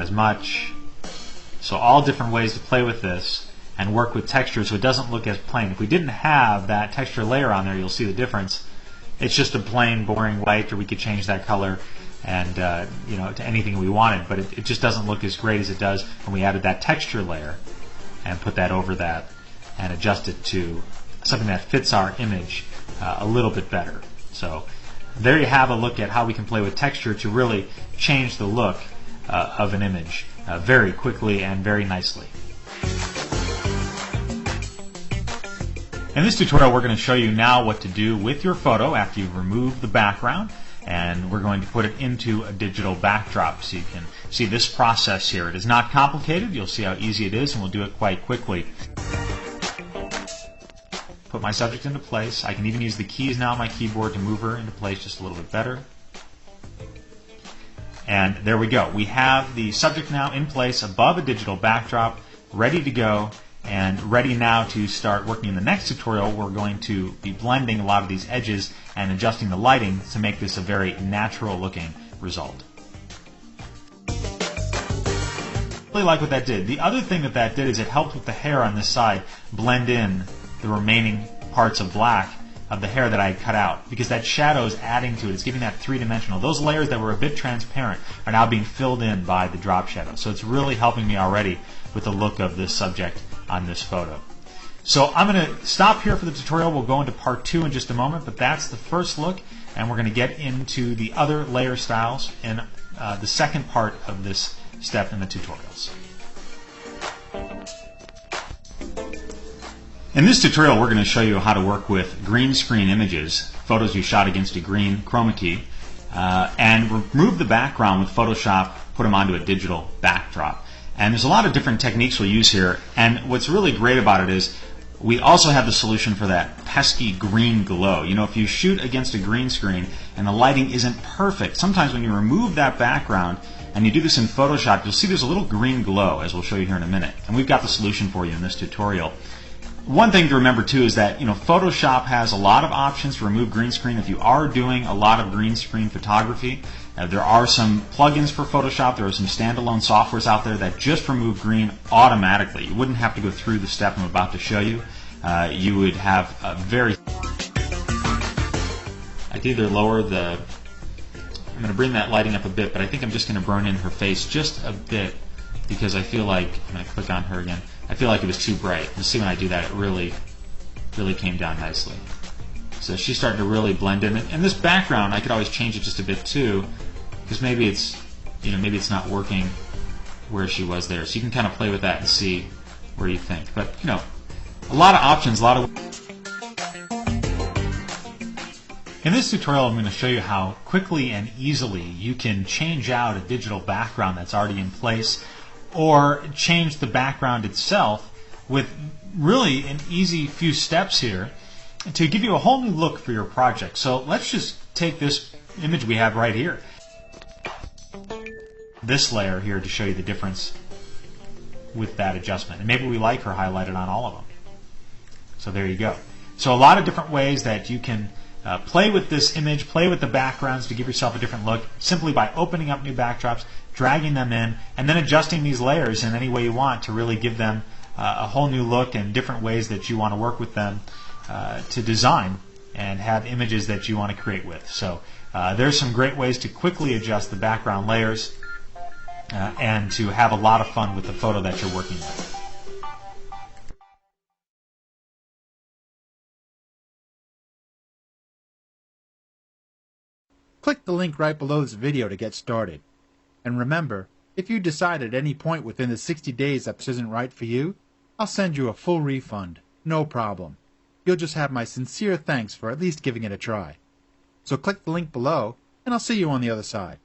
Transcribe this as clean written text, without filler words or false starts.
as much. So all different ways to play with this and work with texture so it doesn't look as plain. If we didn't have that texture layer on there, you'll see the difference. It's just a plain, boring white, or we could change that color and to anything we wanted, but it just doesn't look as great as it does when we added that texture layer and put that over that and adjust it to something that fits our image a little bit better. So there you have a look at how we can play with texture to really change the look of an image very quickly and very nicely. In this tutorial, we're going to show you now what to do with your photo after you've removed the background, and we're going to put it into a digital backdrop so you can see this process here. It is not complicated. You'll see how easy it is, and we'll do it quite quickly. Put my subject into place. I can even use the keys now on my keyboard to move her into place just a little bit better. And there we go. We have the subject now in place above a digital backdrop, ready to go, and ready now to start working in the next tutorial. We're going to be blending a lot of these edges and adjusting the lighting to make this a very natural looking result. I really like what that did. The other thing that did is it helped with the hair on this side blend in the remaining parts of black of the hair that I had cut out, because that shadow is adding to it. It's giving that three-dimensional. Those layers that were a bit transparent are now being filled in by the drop shadow. So it's really helping me already with the look of this subject on this photo. So I'm going to stop here for the tutorial. We'll go into part 2 in just a moment, but that's the first look, and we're going to get into the other layer styles in the second part of this step in the tutorials. In this tutorial, we're going to show you how to work with green screen images, photos you shot against a green chroma key, and remove the background with Photoshop, put them onto a digital backdrop. And there's a lot of different techniques we'll use here, and what's really great about it is we also have the solution for that pesky green glow. You know, if you shoot against a green screen and the lighting isn't perfect, sometimes when you remove that background and you do this in Photoshop, you'll see there's a little green glow, as we'll show you here in a minute. And we've got the solution for you in this tutorial. One thing to remember too is that Photoshop has a lot of options to remove green screen. If you are doing a lot of green screen photography, there are some plugins for Photoshop. There are some standalone softwares out there that just remove green automatically. You wouldn't have to go through the step I'm about to show you. You would have a very... I could either lower the... I'm going to bring that lighting up a bit, but I think I'm just going to burn in her face just a bit, because I feel like, when I click on her again, I feel like it was too bright. You'll see when I do that, it really came down nicely. So she's starting to really blend in. And this background, I could always change it just a bit too, because maybe it's, maybe it's not working where she was there. So you can kind of play with that and see where you think. But a lot of options, a lot of. In this tutorial, I'm going to show you how quickly and easily you can change out a digital background that's already in place, or change the background itself with really an easy few steps here to give you a whole new look for your project. So let's just take this image we have right here, this layer here, to show you the difference with that adjustment. And maybe we like her highlighted on all of them. So there you go. So a lot of different ways that you can play with this image, play with the backgrounds to give yourself a different look, simply by opening up new backdrops, dragging them in, and then adjusting these layers in any way you want to really give them a whole new look and different ways that you want to work with them to design and have images that you want to create with. So there's some great ways to quickly adjust the background layers and to have a lot of fun with the photo that you're working with. Click the link right below this video to get started. And remember, if you decide at any point within the 60 days that this isn't right for you, I'll send you a full refund. No problem. You'll just have my sincere thanks for at least giving it a try. So click the link below, and I'll see you on the other side.